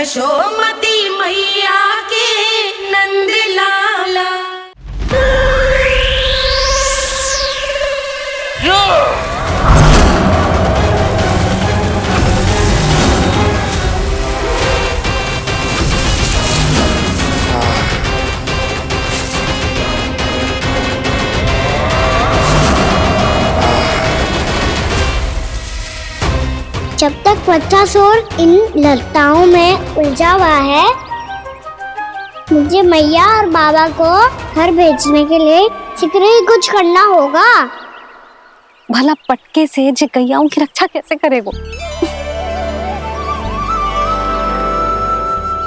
यशोमती मैया के नंद लाला। जब तक बच्चासुर इन लताओं में उलझा हुआ है, मुझे मैया और बाबा को घर भेजने के लिए शीघ्र ही कुछ करना होगा। भला पटके से जिगैयाओं की रक्षा कैसे करेगो?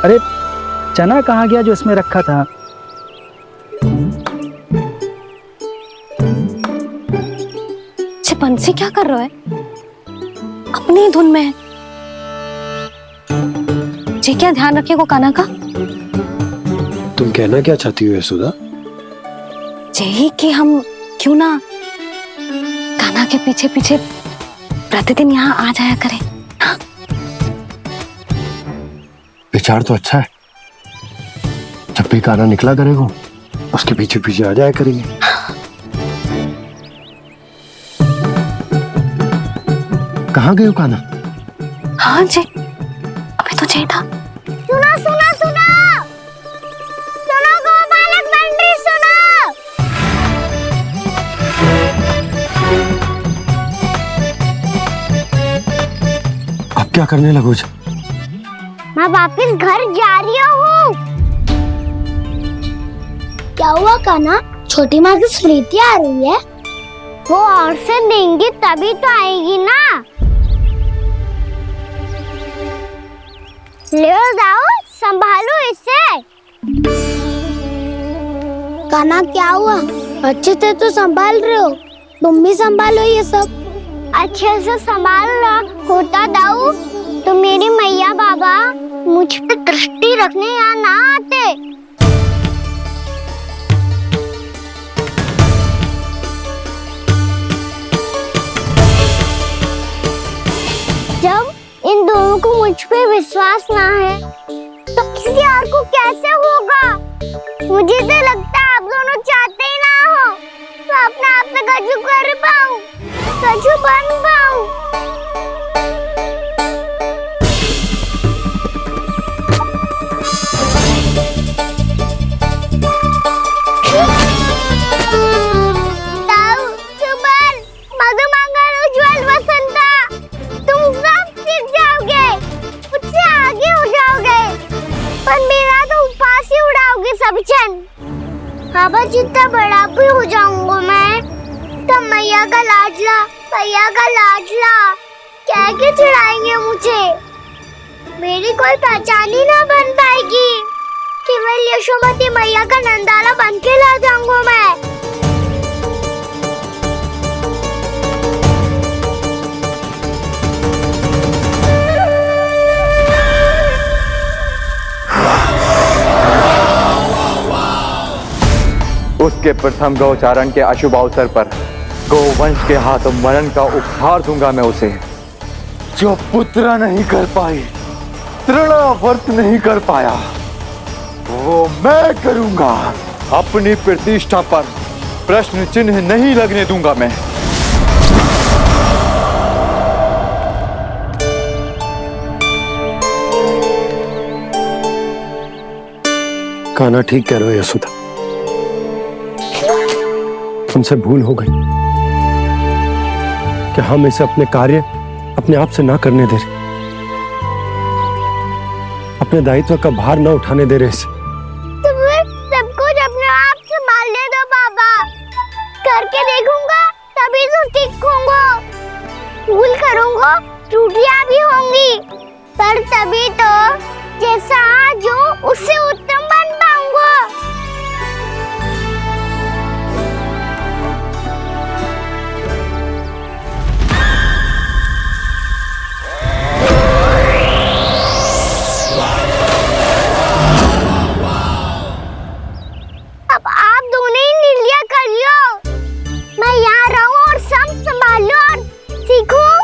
अरे चना कहाँ गया जो इसमें रखा था? बंसी क्या कर रहा है? अपनी धुन में है। जी क्या ध्यान रखिएगो कान्हा का। तुम कहना क्या चाहती हो यशोदा? यही कि हम क्यों ना कान्हा के पीछे पीछे प्रतिदिन यहाँ आ जाया करें। हाँ? विचार तो अच्छा है। जब भी कान्हा निकला करेगा उसके पीछे पीछे आ जाया करेंगे। कहाँ गए हो कान्हा? हाँ जी, अभी तो चाहिए था। सुनो सुनो सुनो सुनो गोपालक बंटी सुनो। अब क्या करने लगोगे? मैं वापस घर जा रही हूँ। क्या हुआ कान्हा? छोटी माँ की स्मृति आ रही है। वो और से देंगी तभी तो आएगी ना। ले जाओ, संभालो इसे। कान्हा क्या हुआ? अच्छे से तो संभाल रहे हो, तुम भी संभालो ये सब। अच्छे से संभाल रहा होता दाऊ तो मेरी मैया बाबा मुझ पे दृष्टि रखने यहाँ ना आते। जब इन दोनों को मुझ पे विश्वास ना है तो किसी और को कैसे होगा? मुझे तो लगता है आप दोनों चाहते ही ना हो तो अपने आप से गजू कर पाऊं, गजू बन पाऊं। बाबा जितना बड़ा भी हो जाऊंगा मैं तो मैया का लाडला, भैया का लाडला क्या क्या चिढ़ाएंगे मुझे। मेरी कोई पहचान ही ना बन पाएगी। केवल यशोमती मैया का नंदाला बन के ला जाऊंगा मैं। उसके प्रथम गौचारण के अशुभ अवसर पर गोवंश के हाथों मरण का उपहार दूंगा मैं उसे। जो पुत्र नहीं कर पाई, तृणावर्त नहीं कर पाया, वो मैं करूंगा। अपनी प्रतिष्ठा पर प्रश्न चिन्ह नहीं लगने दूंगा मैं। कान्हा ठीक कह रहे हो यशोदा, तुमसे भूल हो गई कि हम इसे अपने कार्य अपने आप से ना करने दे रहे, अपने दायित्व का भार ना उठाने दे रहे इसे। तो सब कुछ अपने आप से संभालने दो बाबा, करके देखूंगा तभी तो सीखूंगा। भूल करूंगा, त्रुटियां भी होंगी, पर तभी तो जैसा आज हूं उससे उत्तम बन पाऊंगा। अब आप दोनों ही निर्णय कर लो। मैं यहाँ रहूं और सब संभालूं और सीखूं,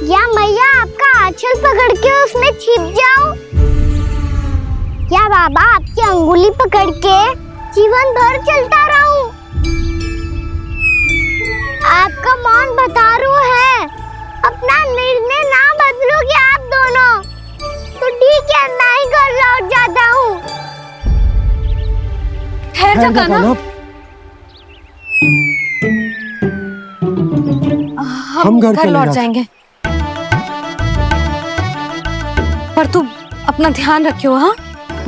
या मैया आपका आंचल पकड़ के उसमें छिप जा। बाबा आपकी अंगुली पकड़ के जीवन भर चलता रहूं। आपका मौन बतारू है, अपना निर्णय ना बदलोगे आप दोनों तो ठीक है, मैं ही घर लौट जाता हूँ। ठहर जा कान्हा, हम घर लौट जाएंगे, पर तू अपना ध्यान रखियो। हाँ,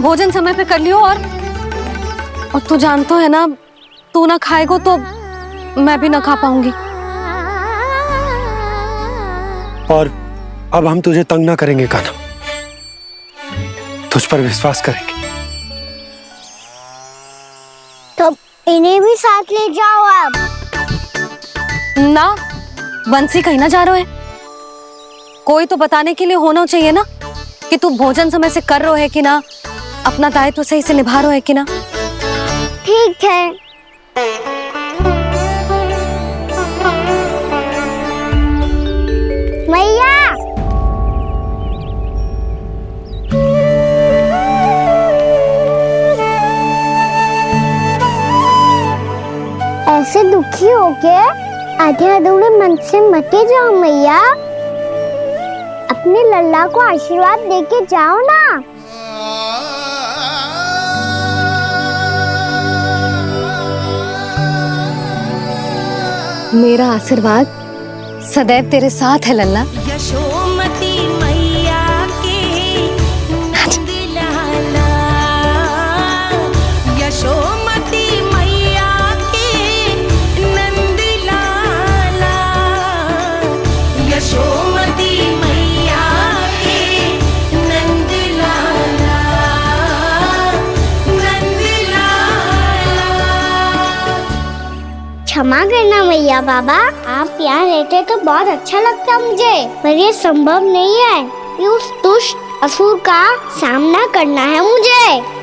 भोजन समय पे कर लियो। और तू जानतो है ना, तू ना खाएगो तो मैं भी ना खा पाऊंगी। और अब हम तुझे तंग ना करेंगे कान्हा, तुझ पर विश्वास करेंगे। तो इन्हें भी साथ ले जाओ अब। ना, बंसी कहीं ना जा रहे है, कोई तो बताने के लिए होना चाहिए ना कि तू भोजन समय से कर रहा है कि ना, अपना दायित्व सही से निभा रहा है कि ना। ठीक है। मैया, ऐसे दुखी हो के आधे अधूरे मन से मत जाओ मैया, अपने लल्ला को आशीर्वाद देके जाओ ना। मेरा आशीर्वाद सदैव तेरे साथ है लल्ला। यशोमती मैया के नंद लाला, यशोमती मैया के नंद लाला, यशोमती मैया के नंद लाला, नंद लाला। क्षमा करना मैया बाबा, आप यहाँ रहते तो बहुत अच्छा लगता मुझे, पर ये संभव नहीं है, ये उस दुष्ट असुर का सामना करना है मुझे।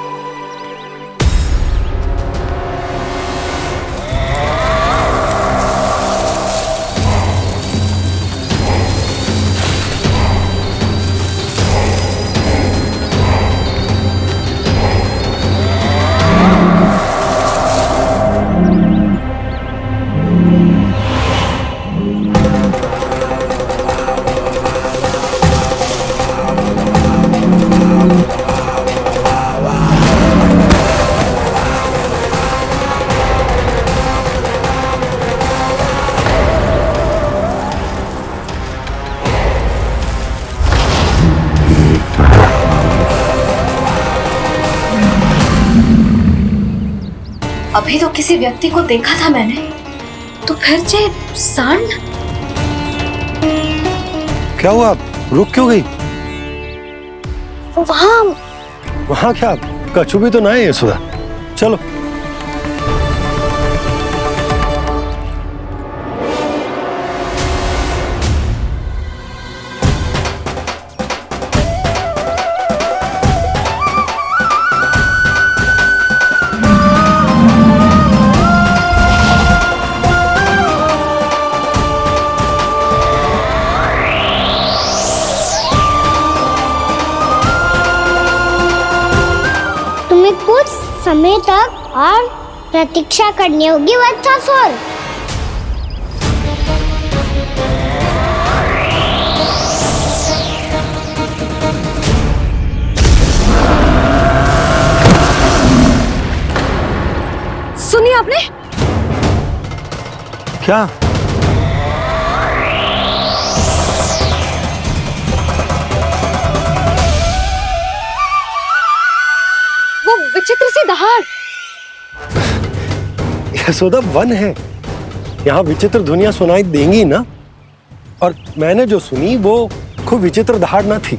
अभी तो किसी व्यक्ति को देखा था मैंने, तो फिर जे सांड। क्या हुआ, रुक क्यों गई? वहाँ क्या कछु भी तो ना है यशोदा, चलो। कुछ समय तक और प्रतीक्षा करनी होगी वत्सासुर। सुनिए आपने क्या? वो विचित्र सी दहाड़। यशोदा, वन है, यहाँ विचित्र ध्वनियां सुनाई देंगी ना। और मैंने जो सुनी वो खूब विचित्र दहाड़ ना थी,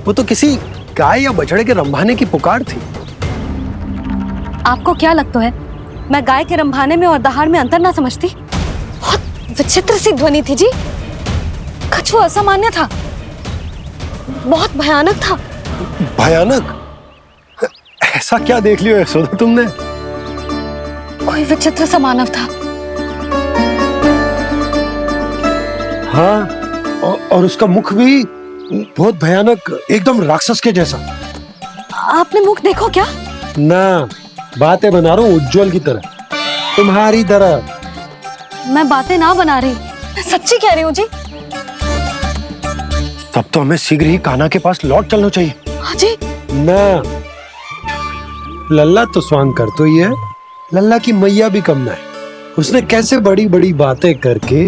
वो तो किसी गाय या बछड़े के रंभाने की पुकार थी। आपको क्या लगता है मैं गाय के रंभाने में और दहाड़ में अंतर ना समझती? बहुत विचित्र सी ध्वनि थी जी, कछु असामान्य था, बहुत भयानक था। भयानक? ऐसा क्या देख लियो यशोदा तुमने? कोई विचित्र सा मानव था। हाँ, और उसका मुख भी बहुत भयानक, एकदम राक्षस के जैसा। आपने मुख देखो क्या? ना, बातें बना रहा हूँ उज्जवल की तरह, तुम्हारी तरह। मैं बातें ना बना रही, मैं सच्ची कह रही हूँ जी। तब तो हमें शीघ्र ही कान्हा के पास लौट चलना चाहिए। हाँ जी। ना, लल्ला तो स्वांग कर तो ही है, लल्ला की मैया भी कम ना है। उसने कैसे बड़ी बड़ी बातें करके,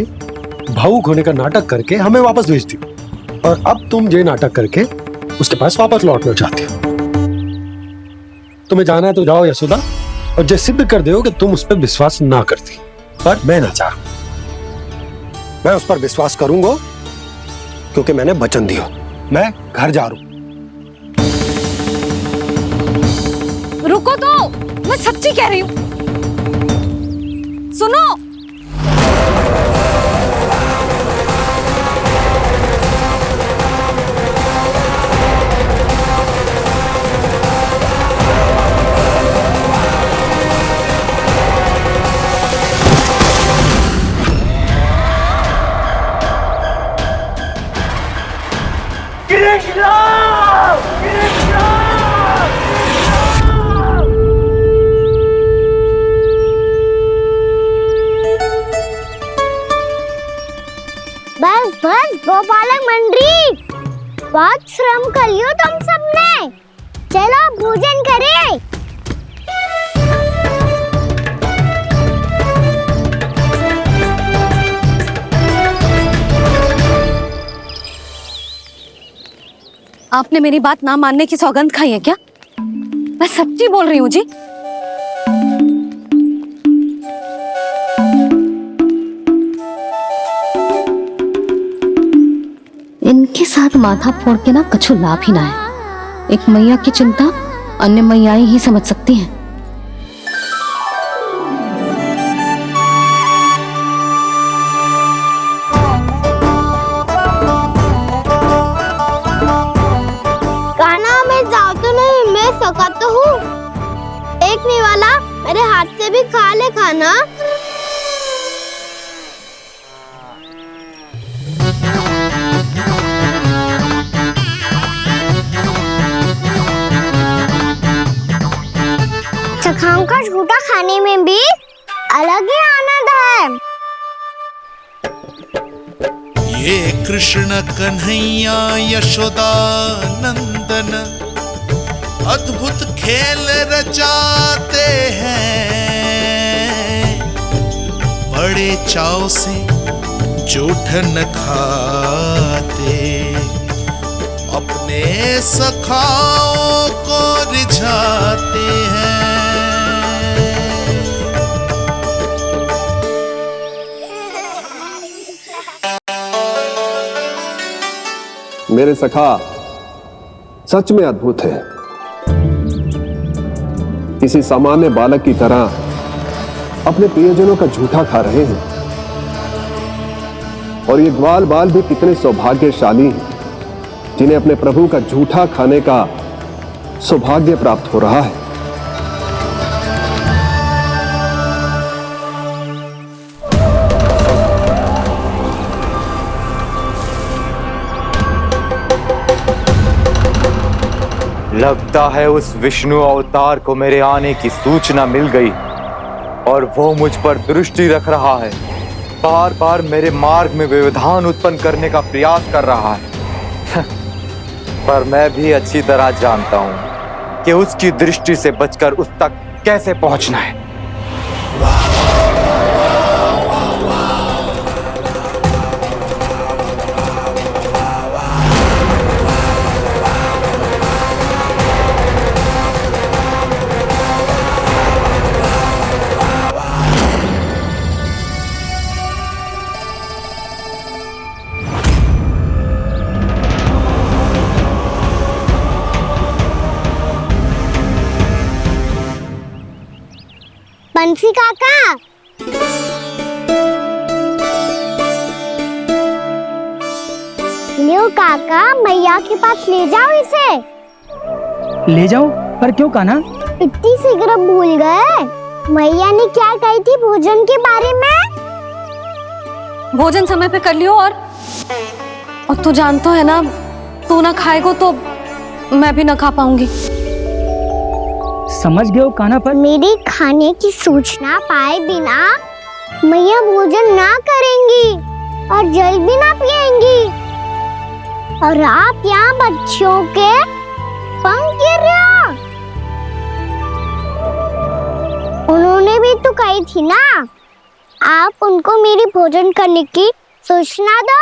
भावुक होने का नाटक करके हमें वापस भेज दी, और अब तुम ये नाटक करके उसके पास वापस लौटना चाहती हो। तुम्हें जाना है तो जाओ यशोदा, और जो सिद्ध कर दो कि तुम उस पर विश्वास ना करती। पर मैं ना चाहूं, मैं उस पर विश्वास करूंगा क्योंकि मैंने वचन दिया। मैं घर जा रहा हूं। रुको तो, मैं सच्ची कह रही हूँ। सुनो, बस बस गोपालक मंडली, बहुत श्रम कर लियो तुम सबने। चलो भोजन करें। आपने मेरी बात ना मानने की सौगंध खाई है क्या? मैं सच्ची बोल रही हूँ जी। इनके साथ माथा फोड़ के ना कछु लाभ ही ना है। एक मैया की चिंता अन्य मैयाएं ही समझ सकती हैं। कान्हा मैं जाऊँ तो नहीं, मैं सका तो हूँ। एक नहीं वाला मेरे हाथ से भी खा ले खाना। चखाओं का झूठा खाने में भी अलग ही आनंद है। ये कृष्ण कन्हैया यशोदा नंदन अद्भुत खेल रचाते हैं, बड़े चाव से जूठन खाते, अपने सखाओं को रिझाते हैं। मेरे सखा सच में अद्भुत है। किसी सामान्य बालक की तरह अपने प्रियजनों का झूठा खा रहे हैं, और ये ग्वाल बाल भी कितने सौभाग्यशाली हैं जिन्हें अपने प्रभु का झूठा खाने का सौभाग्य प्राप्त हो रहा है। लगता है उस विष्णु अवतार को मेरे आने की सूचना मिल गई और वो मुझ पर दृष्टि रख रहा है। बार बार मेरे मार्ग में व्यवधान उत्पन्न करने का प्रयास कर रहा है। पर मैं भी अच्छी तरह जानता हूं कि उसकी दृष्टि से बचकर उस तक कैसे पहुंचना है। बंसी काका, लियो काका, मैया के पास ले जाओ इसे। ले जाओ? पर क्यों कान्हा? इतनी शीघ्र भूल गए? मैया ने क्या कही थी भोजन के बारे में? भोजन समय पे कर लियो, और तू जानता है ना, तू ना खाएगा तो मैं भी ना खा पाऊंगी। समझ गए हो कान्हा पर? मेरी खाने की सूचना पाए बिना मैया भोजन ना करेंगी और जल भी ना पिएंगी। और आप यहाँ बच्चों के पंख गिर रहे हो। उन्होंने भी तो कही थी ना, आप उनको मेरी भोजन करने की सूचना दो।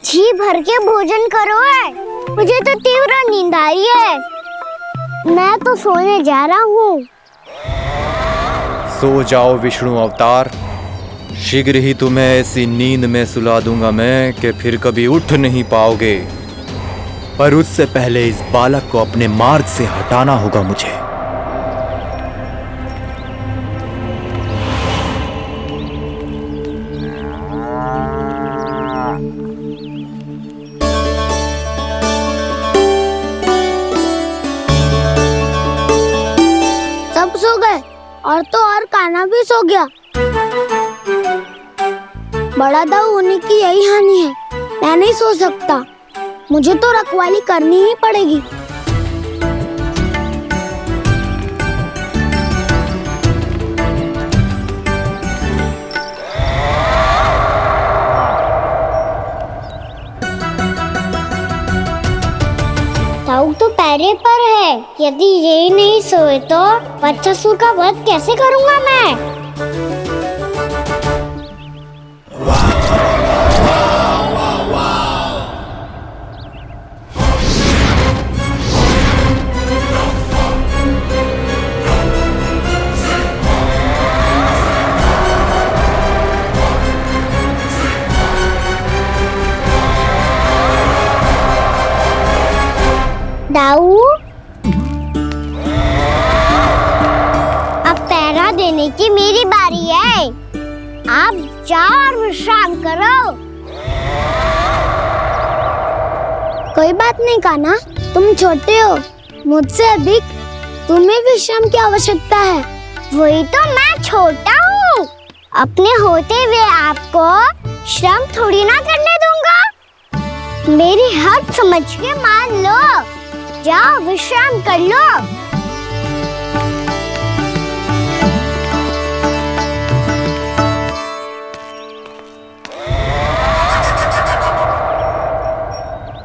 जी भर के भोजन करो है, मुझे तो तीव्र नींद आ रही है। मैं तो सोने जा रहा हूँ। सो जाओ विष्णु अवतार, शीघ्र ही तुम्हें ऐसी नींद में सुला दूंगा मैं कि फिर कभी उठ नहीं पाओगे। पर उससे पहले इस बालक को अपने मार्ग से हटाना होगा मुझे। सब सो गए और तो और कान्हा भी सो गया। बड़ा दाऊ होने की यही हानि है, मैं नहीं सो सकता। मुझे तो रखवाली करनी ही पड़ेगी। ताऊ तो पैरे पर है, यदि ये नहीं सोए तो बच्चासुर का वध कैसे करूंगा मैं? दाऊ, अब पहरा देने की मेरी बारी है। आप जाओ और विश्राम करो। कोई बात नहीं कान्हा, तुम छोटे हो, मुझसे अधिक तुम्हें विश्राम की आवश्यकता है। वही तो मैं छोटा हूँ, अपने होते हुए आपको श्रम थोड़ी ना करने दूंगा। मेरी हद समझ के मान लो, जाओ विश्राम कर लो।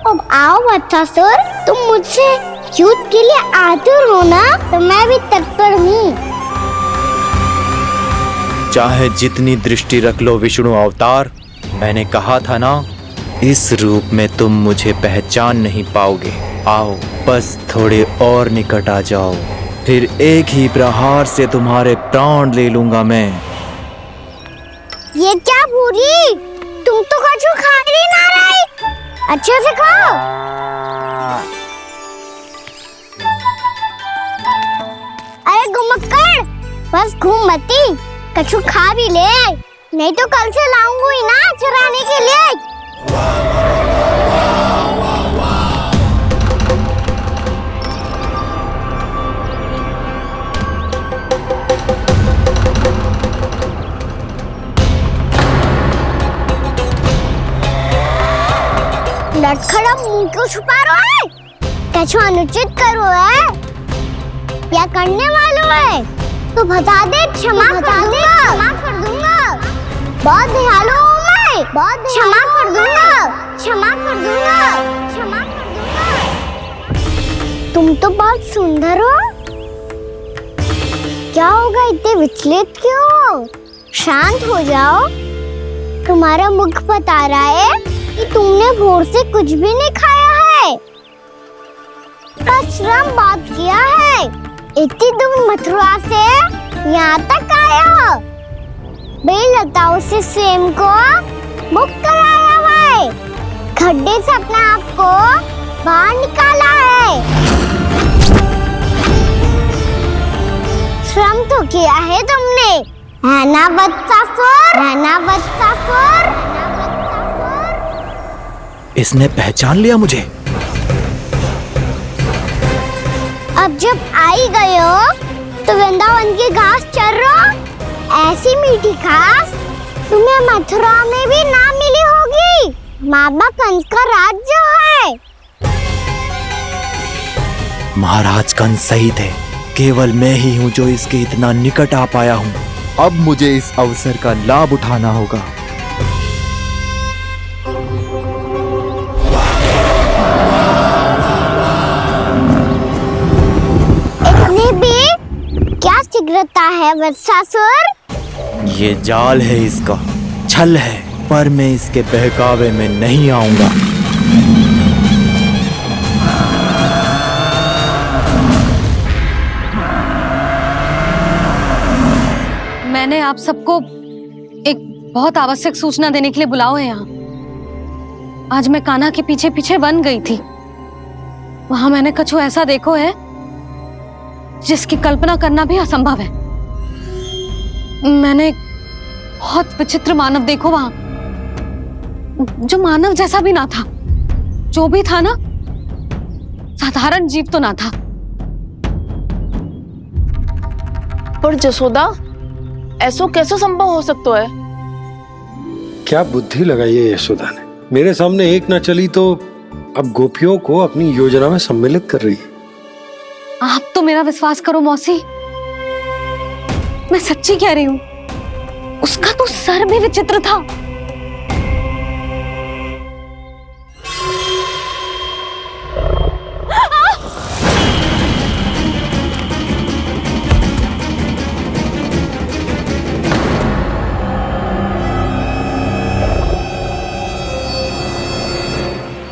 अब आओ बच्चासुर, तुम मुझसे युद्ध के लिए आतुर हो ना, तो मैं भी तत्पर हूँ। चाहे जितनी दृष्टि रख लो विष्णु अवतार, मैंने कहा था ना, इस रूप में तुम मुझे पहचान नहीं पाओगे। आओ बस थोड़े और निकट आ जाओ, फिर एक ही प्रहार से तुम्हारे प्राण ले लूंगा मैं। ये क्या भूरी, तुम तो कछु खा ही ना रही, अच्छे से खाओ। अरे घुमक्कड़, बस घूम मती, कछु खा भी ले, नहीं तो कल से लाऊंगी ना चराने के लिए। लटखड़ा मुंह क्यों छुपा रहा है? कछु अनुचित करो है या करने वालों है तो बता दे, क्षमा कर दूंगा। बहुत दयालु हूँ मैं, बहुत क्षमा कर दूंगा। तुम तो बहुत सुंदर हो, क्या होगा इतने विचलित क्यों हो? शांत हो जाओ, तुम्हारा मुख बता रहा है कि तुमने भोर से कुछ भी नहीं खाया है, श्रम बात किया है, इतनी दूर मथुरा से यहाँ तक आया हो, बेलताओं से स्वयं को मुक्त कराया हुआ है, खड्डे से अपने आप को बाहर निकाला है। श्रम तो किया है तुमने, है ना बच्चासुर? इसने पहचान लिया मुझे। अब जब आई गए हो तो वृंदावन की घास चर रहो। ऐसी मीठी घास तुम्हें मथुरा में भी ना मिली होगी। बाबा कंस का राज्य है। महाराज कंस सही थे, केवल मैं ही हूँ जो इसके इतना निकट आ पाया हूँ। अब मुझे इस अवसर का लाभ उठाना होगा। इतनी भी क्या शीघ्रता है वत्सासुर? ये जाल है इसका, छल है, पर मैं इसके बहकावे में नहीं आऊंगा। मैंने आप सबको एक बहुत आवश्यक सूचना देने के लिए बुलाओ है यहाँ। आज मैं कान्हा के पीछे पीछे वन गई थी। वहां मैंने कछु ऐसा देखो है जिसकी कल्पना करना भी असंभव है। मैंने बहुत विचित्र मानव देखो वहां, जो मानव जैसा भी ना था। जो भी था ना, साधारण जीव तो ना था। पर जसोदा, ऐसो कैसे संभव हो सकता है? क्या बुद्धि लगाई है यशोदा ने। मेरे सामने एक ना चली तो अब गोपियों को अपनी योजना में सम्मिलित कर रही है। आप तो मेरा विश्वास करो मौसी, मैं सच्ची कह रही हूं। उसका तो सर भी विचित्र था।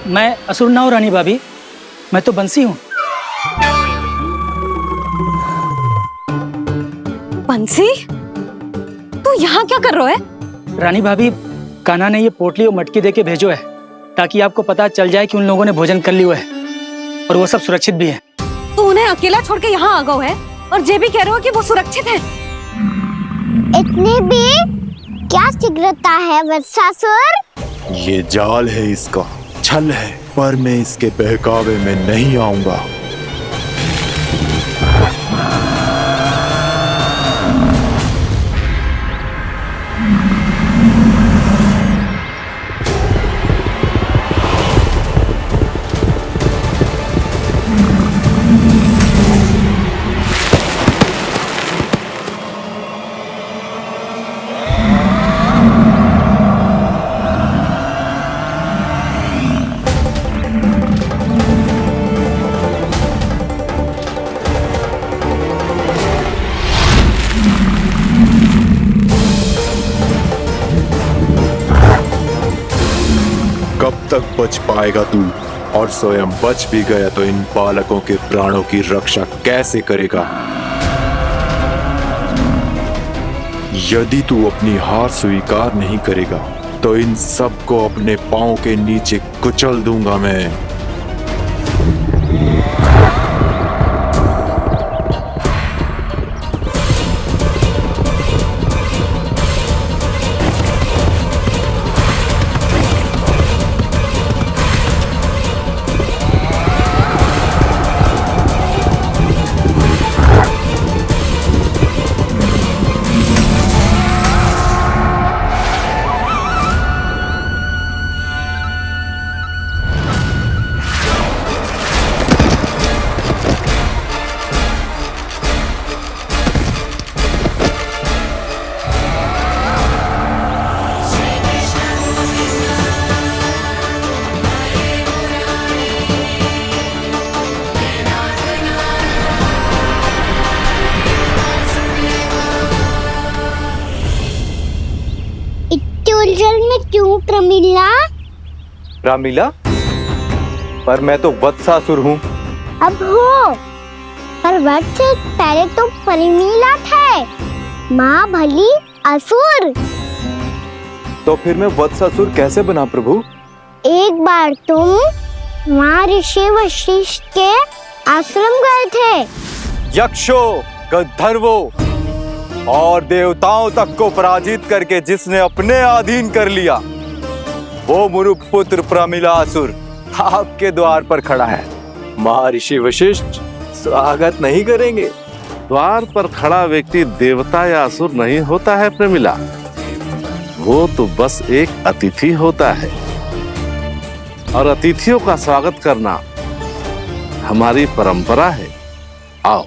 मैं असुर ना हूँ रानी भाभी, मैं तो बंसी हूँ। बंसी, तू यहाँ क्या कर रहा है? रानी भाभी, कान्हा ने ये पोटली और मटकी देके भेजो है ताकि आपको पता चल जाए कि उन लोगों ने भोजन कर लिया है और वो सब सुरक्षित भी है। तू उन्हें अकेला छोड़ के यहाँ आ गए है और ये भी कह रहे हो कि वो सुरक्षित है। इतनी भी क्या शीघ्रता है वत्सासुर? ये जाल है इसका, छल है, पर मैं इसके बहकावे में नहीं आऊंगा। कब तक बच पाएगा तू? और स्वयं बच भी गया तो इन बालकों के प्राणों की रक्षा कैसे करेगा? यदि तू अपनी हार स्वीकार नहीं करेगा तो इन सबको अपने पांव के नीचे कुचल दूंगा मैं। उलझन में क्यों प्रमिला? रामीला, पर मैं तो वत्सासुर हूँ। अब हो, पर वट से पहले तो प्रमिला थे। माँ भली असुर। तो फिर मैं वत्सासुर कैसे बना प्रभु? एक बार तुम वहाँ ऋषि वशिष्ठ के आश्रम गए थे। यक्षो, गंधर्वों और देवताओं तक को पराजित करके जिसने अपने अधीन कर लिया, वो मुरुपुत्र प्रमिलासुर आपके द्वार पर खड़ा है। महर्षि वशिष्ठ स्वागत नहीं करेंगे? द्वार पर खड़ा व्यक्ति देवता या असुर नहीं होता है प्रेमिला, वो तो बस एक अतिथि होता है और अतिथियों का स्वागत करना हमारी परंपरा है। आओ।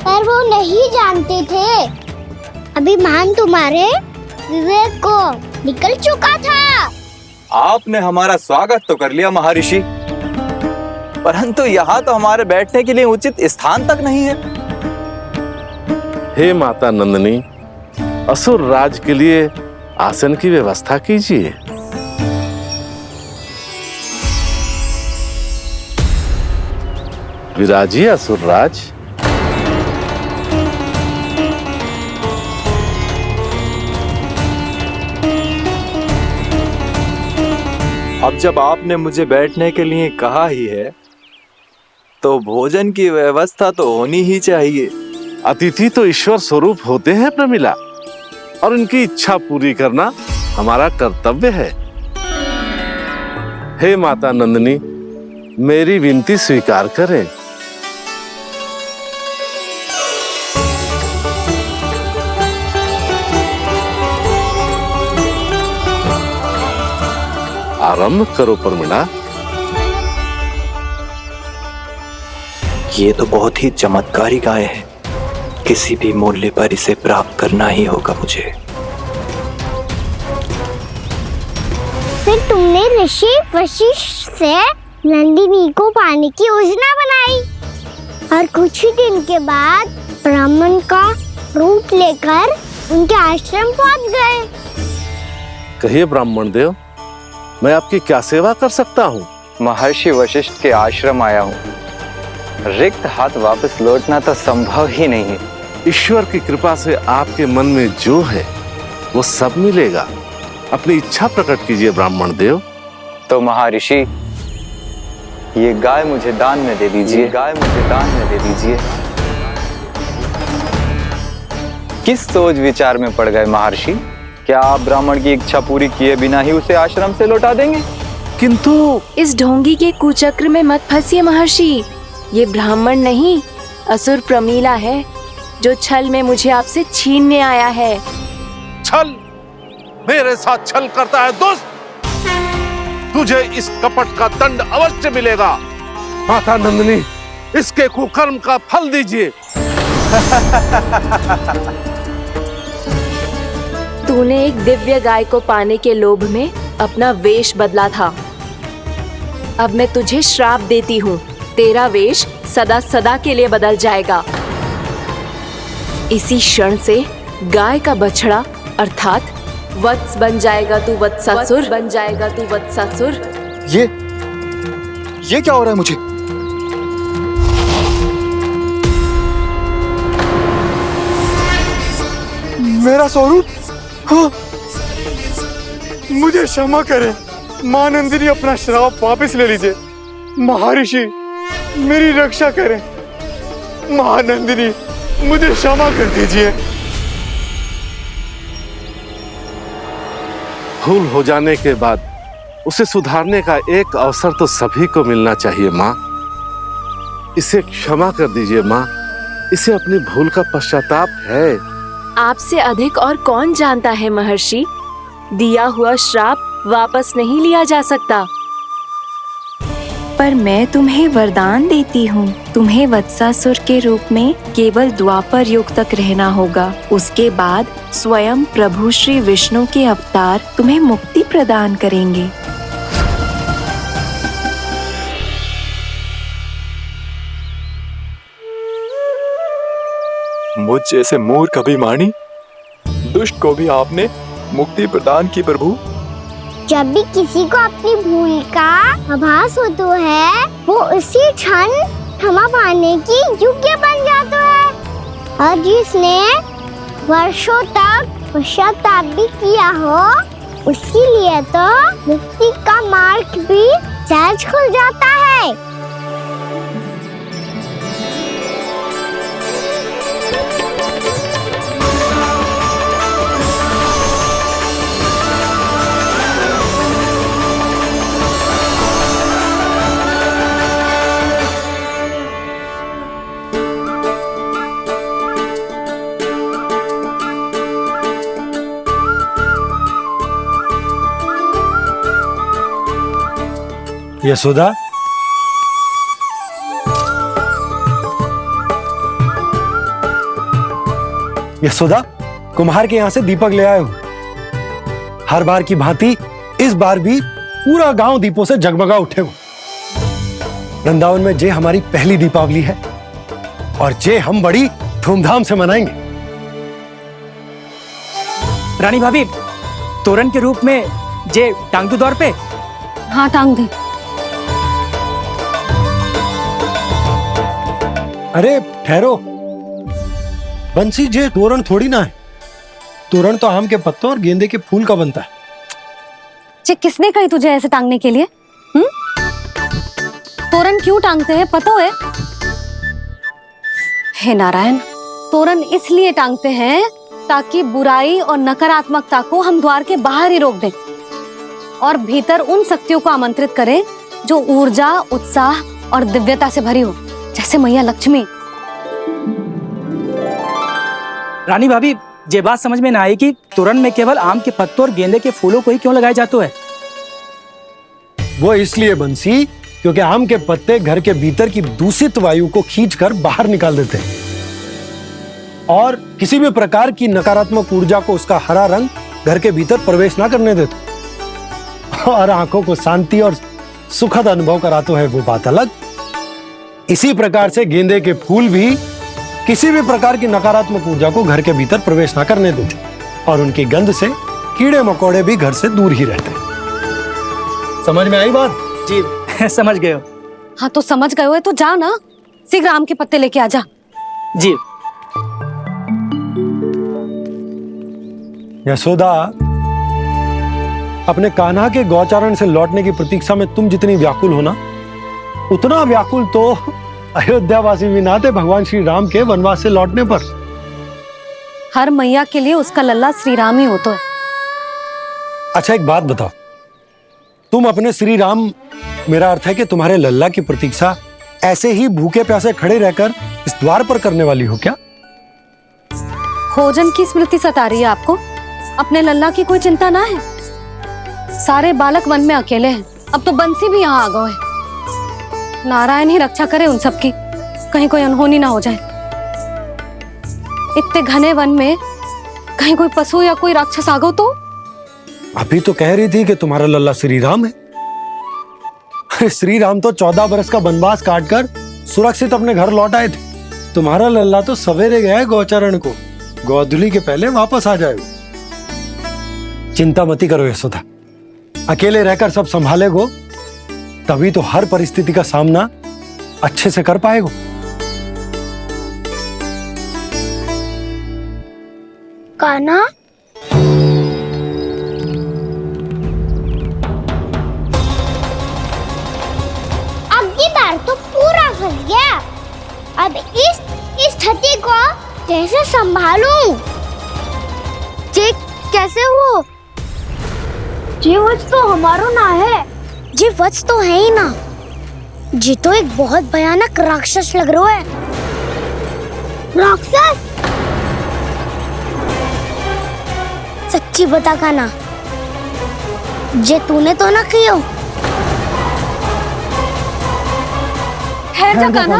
पर वो नहीं जानते थे, अभिमान तुम्हारे विवेक को निकल चुका था। आपने हमारा स्वागत तो कर लिया महर्षि, परंतु यहाँ तो हमारे बैठने के लिए उचित स्थान तक नहीं है। हे माता नंदिनी, असुर राज के लिए आसन की व्यवस्था कीजिए। विराजिए असुर राज। अब जब आपने मुझे बैठने के लिए कहा ही है, तो भोजन की व्यवस्था तो होनी ही चाहिए। अतिथि तो ईश्वर स्वरूप होते हैं प्रमिला, और उनकी इच्छा पूरी करना हमारा कर्तव्य है। हे माता नंदिनी, मेरी विनती स्वीकार करें। आरंभ करो प्रमिला। ये तो बहुत ही चमत्कारी गाय है, किसी भी मूल्य पर इसे प्राप्त करना ही होगा मुझे। फिर तुमने ऋषि वशिष्ठ से नंदिनी को पाने की योजना बनाई और कुछ ही दिन के बाद ब्राह्मण का रूप लेकर उनके आश्रम पहुंच गए। कहिए ब्राह्मण देव, मैं आपकी क्या सेवा कर सकता हूँ? महर्षि वशिष्ठ के आश्रम आया हूँ। रिक्त हाथ वापस लौटना तो संभव ही नहीं है। ईश्वर की कृपा से आपके मन में जो है वो सब मिलेगा। अपनी इच्छा प्रकट कीजिए ब्राह्मण देव। तो महर्षि, ये गाय मुझे दान में दे दीजिए। गाय मुझे दान में दे दीजिए। किस सोच विचार में पड़ गए महर्षि? क्या आप ब्राह्मण की इच्छा पूरी किए बिना ही उसे आश्रम से लौटा देंगे? किंतु इस ढोंगी के कुचक्र में मत फंसिए महर्षि। ये ब्राह्मण नहीं, असुर प्रमीला है, जो छल में मुझे आपसे छीनने आया है। छल? मेरे साथ छल करता है दुष्ट? तुझे इस कपट का दंड अवश्य मिलेगा। माता नंदिनी, इसके कुकर्म का फल दीजिए। तूने एक दिव्य गाय को पाने के लोभ में अपना वेश बदला था। अब मैं तुझे श्राप देती हूँ, तेरा वेश सदा सदा के लिए बदल जाएगा। इसी क्षण से गाय का बछड़ा अर्थात वत्स बन जाएगा तू वत्सासुर, बन जाएगा तू वत्सासुर। ये क्या हो रहा है मुझे? मेरा स्वरूप? हाँ। मुझे क्षमा करें मां नंदिनी, अपना श्राप वापस ले लीजिए। महर्षि, मेरी रक्षा करें। मां नंदिनी, मुझे क्षमा कर दीजिए। भूल हो जाने के बाद उसे सुधारने का एक अवसर तो सभी को मिलना चाहिए माँ। इसे क्षमा कर दीजिए माँ, इसे अपनी भूल का पश्चाताप है। आपसे अधिक और कौन जानता है महर्षि, दिया हुआ श्राप वापस नहीं लिया जा सकता। पर मैं तुम्हें वरदान देती हूँ, तुम्हें वत्सासुर के रूप में केवल द्वापर युग तक रहना होगा। उसके बाद स्वयं प्रभु श्री विष्णु के अवतार तुम्हें मुक्ति प्रदान करेंगे। मुझ जैसे मूर्ख अभिमानी दुष्ट को भी आपने मुक्ति प्रदान की प्रभु। जब भी किसी को अपनी भूल का आभास होता है, वो उसी क्षण क्षमा पाने की योग्य बन जाता है। और जिसने वर्षों तक पश्चाताप भी किया हो, उसके लिए तो मुक्ति का मार्ग भी सहज खुल जाता है। यशोदा, यशोदा, कुम्हार के यहां से दीपक ले आया हूं। हर बार की भांति इस बार भी पूरा गांव दीपों से जगमगा उठे हो। वृंदावन में जे हमारी पहली दीपावली है और जे हम बड़ी धूमधाम से मनाएंगे। रानी भाभी, तोरण के रूप में जे टांग दो दौर पे। हाँ, टांग दे। अरे ठहरो, बंसी, जे तोरण थोड़ी ना है। तोरण तो आम के पत्तों और गेंदे के फूल का बनता है। जे किसने कही तुझे ऐसे टांगने के लिए? तोरण क्यों टांगते हैं पता है? हे नारायण, तोरण इसलिए टांगते हैं ताकि बुराई और नकारात्मकता को हम द्वार के बाहर ही रोक दें और भीतर उन शक्तियों को आमंत्रित करें जो ऊर्जा, उत्साह और दिव्यता से भरी हो, जैसे मैया लक्ष्मी। रानी भाभी, ये बात समझ में ना आई कि तोरण में केवल आम के पत्तों और गेंदे के फूलों को ही क्यों लगाया जाता है? वो इसलिए बंसी, क्योंकि आम के पत्ते घर के भीतर की दूषित वायु को खींचकर बाहर निकाल देते हैं और किसी भी प्रकार की नकारात्मक ऊर्जा को उसका हरा रंग घर के भीतर प्रवेश ना करने देते और आंखों को शांति और सुखद अनुभव कराता है, वो बात अलग। इसी प्रकार से गेंदे के फूल भी किसी भी प्रकार की नकारात्मक ऊर्जा को घर के भीतर प्रवेश ना करने देते और उनकी गंध से कीड़े मकोड़े भी घर से दूर ही रहते। समझ में आई बात? जी समझ गए हो। हाँ, तो समझ गए हो तो जा ना, शीघ्र आम के पत्ते लेके आ जा। जी। यशोदा, अपने कान्हा के गौचारण से लौटने की प्रतीक्षा में तुम जितनी व्याकुल हो ना, उतना व्याकुल तो अयोध्यावासी भी ना थे भगवान श्री राम के वनवास से लौटने पर। हर मैया के लिए उसका लल्ला श्री राम ही होता है। अच्छा, एक बात बताओ, तुम अपने श्री राम, मेरा अर्थ है कि तुम्हारे लल्ला की प्रतीक्षा ऐसे ही भूखे प्यासे खड़े रहकर इस द्वार पर करने वाली हो क्या? भोजन की स्मृति सता रही है आपको? अपने लल्ला की कोई चिंता ना है। सारे बालक वन में अकेले हैं, अब तो बंसी भी यहाँ आ गए है। नारायण ही रक्षा करे उन सबकी, कहीं कोई अनहोनी ना हो जाए। इतने घने वन में कहीं कोई पशु या कोई राक्षस आ गो तो? अभी तो कह रही थी कि तुम्हारा लल्ला श्री राम है। श्री राम तो 14 बरस का वनवास काटकर सुरक्षित अपने घर लौट आए थे। तुम्हारा लल्ला तो सवेरे गया है गौचरण को, गोधूली के पहले वापस आ जाएगा। चिंता मती करो यशोदा, अकेले रहकर सब संभालेगो तभी तो हर परिस्थिति का सामना अच्छे से कर पाएगो। कान्हा, अब की बार तो पूरा फंस गया। अब इस स्थिति को कैसे संभालूं? जी कैसे हो? जी वच तो हमारो ना है। जी वच तो है ही ना। जी तो एक बहुत भयानक राक्षस लग रहा है। राक्षस? सच्ची बता कान्हा, जे तूने तो ना कियो? ठहर जा कान्हा,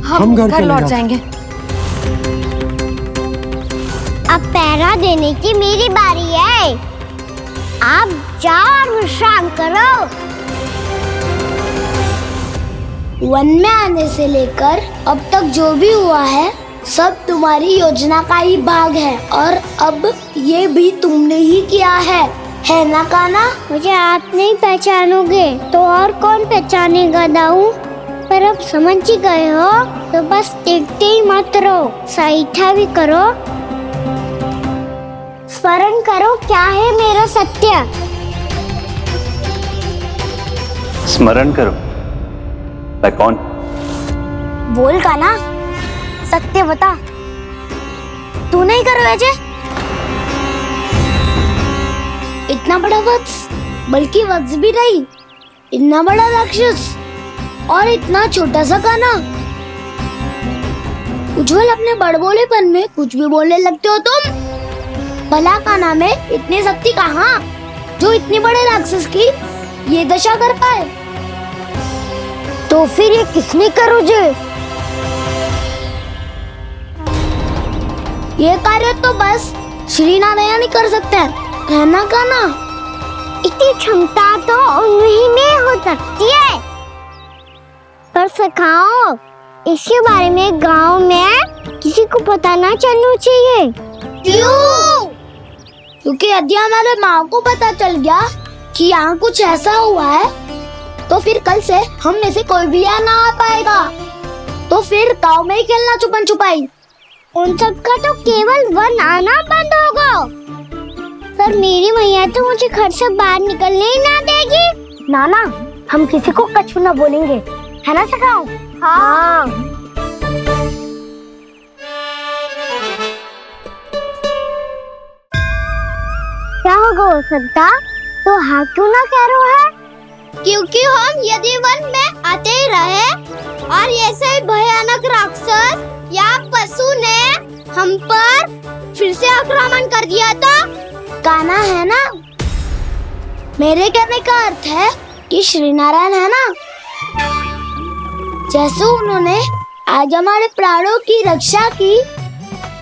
हम घर लौट जाएंगे। अब पहरा देने की मेरी बारी है। आप जाओ और विश्राम करो। वन में आने से लेकर अब तक जो भी हुआ है सब तुम्हारी योजना का ही भाग है और अब ये भी तुमने ही किया है ना कान्हा? मुझे आप नहीं पहचानोगे तो और कौन पहचानेगा दाऊ? पर अब समझ ही गए हो तो बस देखते ही मत रहो, सईठा भी करो। स्मरण करो क्या है मेरा सत्य। स्मरण करो? मैं कौन? बोल कान्हा, सत्य बता। तू नहीं करो अजय? इतना बड़ा वत्स, बल्कि वत्स भी नहीं, इतना बड़ा राक्षस और इतना छोटा सा कान्हा। उज्जवल, अपने बड़बोलेपन में कुछ भी बोलने लगते हो तुम। भला कान्हा में इतनी शक्ति कहाँ? जो इतने बड़े राक्षस की ये दशा कर पाए। तो फिर ये किसने करोगे? ये कार्य तो बस श्री नारायण ही कर सकते हैं, है ना कान्हा? इतनी क्षमता तो उन्हीं में हो सकती है। पर सखाओ, इसके बारे में गांव में किसी को पता ना चलना चाहिए। क्यों? क्योंकि यदि हमारे माँ को पता चल गया कि यहाँ कुछ ऐसा हुआ है, तो फिर कल से हम में से कोई भी यहाँ ना आ पाएगा। तो फिर गांव में ही खेलना छुपन छुपाई। उन सबका तो केवल वन आना बंद होगा। पर मेरी मैया तो मुझे घर से बाहर निकलने ही ना देगी। नाना, हम किसी को कछु ना बोलेंगे, है ना सखाओ? हाँ। क्या होगा हो सकता? तो हाँ क्यों ना कह रहे है? क्योंकि हम यदि वन में आते ही रहे और ऐसे भयानक राक्षस या पशु ने हम पर फिर से आक्रमण कर दिया तो कान्हा, है ना? मेरे कहने का अर्थ है कि श्री नारायण है ना, जैसे उन्होंने आज हमारे प्राणों की रक्षा की,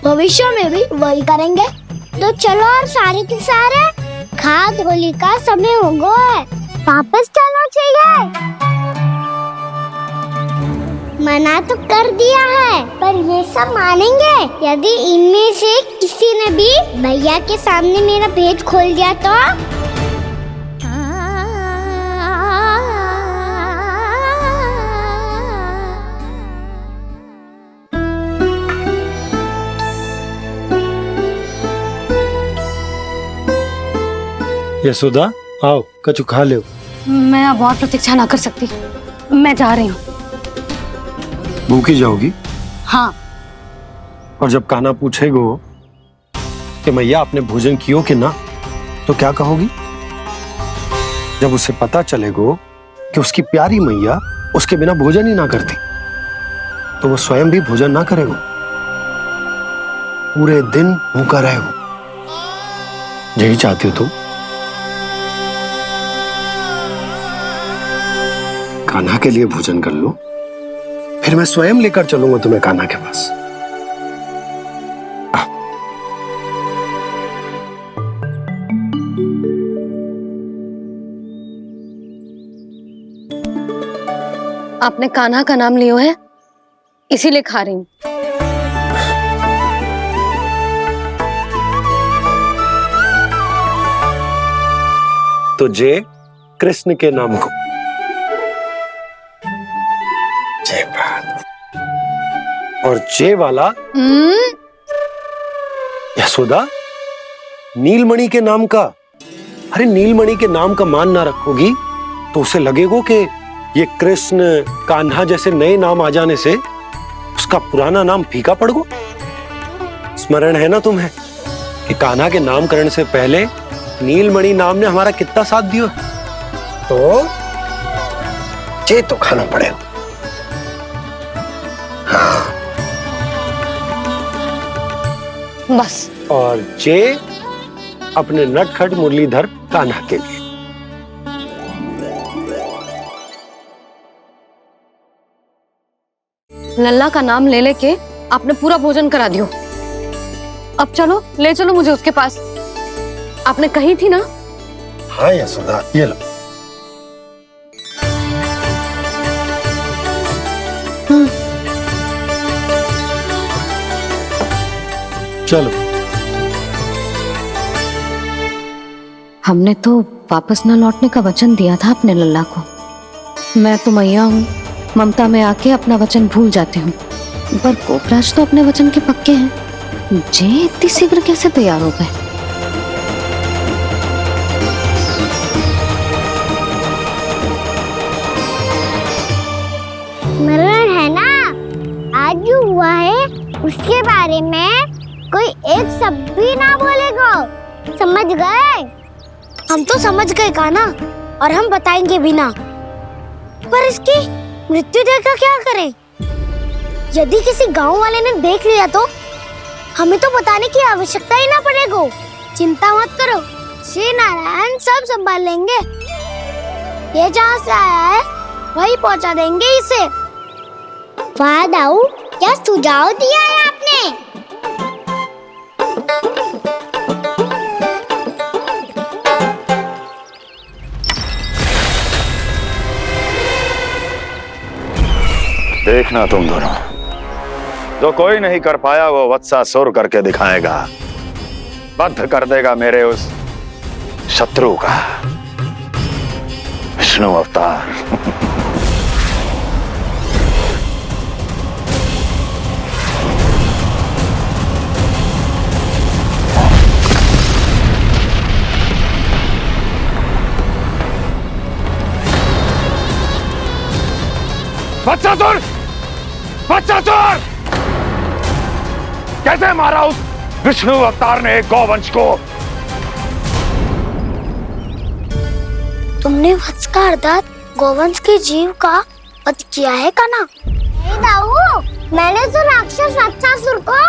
भविष्य में भी वही करेंगे। तो चलो और सारे के सारे खाद होली का समय हो गया है, वापस चलो चाहिए। मना तो कर दिया है, पर ये सब मानेंगे यदि इनमें से किसी ने भी भैया के सामने मेरा भेद खोल दिया तो? यशोदा, आओ कछु खा लो। मैं अब और प्रतीक्षा ना कर सकती, मैं जा रही हूँ। भूखी जाओगी? हाँ। और जब कान्हा पूछेगो कि मैया आपने भोजन कियो कि ना, तो क्या कहोगी? जब उसे पता चलेगो कि उसकी प्यारी मैया उसके बिना भोजन ही ना करती, तो वो स्वयं भी भोजन ना करेगो, पूरे दिन भूखा रहेगो। यही चाहती हो तुम? कान्हा के लिए भोजन कर लो, फिर मैं स्वयं लेकर चलूंगा तुम्हें कान्हा के पास। आपने कान्हा का नाम लियो है, इसीलिए खा रही हूँ। तो जय कृष्ण के नाम को। जय बात। और जय वाला यशोदा, नीलमणि के नाम का। अरे नीलमणि के नाम का मान ना रखोगी तो उसे लगेगा कि ये कृष्ण कान्हा जैसे नए नाम आ जाने से उसका पुराना नाम फीका पड़ गो। स्मरण है ना तुम्हें कि कान्हा के नामकरण से पहले नीलमणि नाम ने हमारा कितना साथ दिया? तो जे तो खाना पड़ेगा। हाँ। बस। और जे अपने नटखट मुरलीधर कान्हा के लिए। लल्ला का नाम ले लेके आपने पूरा भोजन करा दियो। अब चलो, ले चलो मुझे उसके पास। आपने कही थी ना? हाँ यशोदा, ये लो। चलो। हमने तो वापस न लौटने का वचन दिया था अपने लल्ला को। मैं तो मैया हूँ, ममता में आके अपना वचन भूल जाती हूँ, पर गोपराज तो अपने वचन के पक्के हैं। जे इतनी शीघ्र कैसे तैयार हो गए? मरण है ना, आज जो हुआ है उसके बारे में कोई एक शब्द भी ना बोलेगा। समझ गए? हम तो समझ गए कान्हा, और हम बताएंगे भी ना। पर इसकी मृत्यु देखकर क्या करें? यदि किसी गांव वाले ने देख लिया तो हमें तो बताने की आवश्यकता ही ना पड़ेगा। चिंता मत करो, श्री नारायण सब संभाल लेंगे। ये जहाँ से आया है वही पहुँचा देंगे इसे। वाह दाऊ, क्या सुझाव दिया है आपने। देखना तुम दोनों, जो कोई नहीं कर पाया वो वत्सासुर करके दिखाएगा। बद्ध कर देगा मेरे उस शत्रु का विष्णु अवतार। वत्सासुर! वत्सासुर! कैसे मारा उस विष्णु अवतार ने एक गौवंश को? तुमने वत्स का अर्थात गौवंश के जीव का वध किया है कान्हा? नहीं दाऊ, मैंने तो राक्षस वत्सासुर को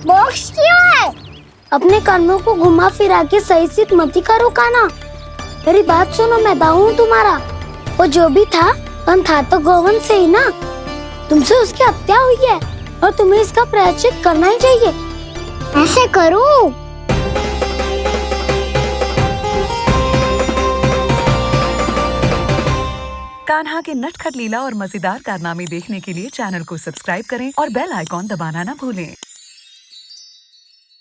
मोक्ष किया है। अपने कर्मों को घुमा फिरा के सही सिद्ध मत करो कान्हा। मेरी बात सुनो, मैं दाऊ हूँ तुम्हारा। वो जो भी था था तो गौवंश से ही ना। तुमसे उसकी हत्या हुई है और तुम्हें इसका प्रायश्चित करना ही चाहिए। ऐसे करूं? कान्हा के नटखट लीला और मजेदार कारनामे देखने के लिए चैनल को सब्सक्राइब करें और बेल आइकॉन दबाना ना भूलें।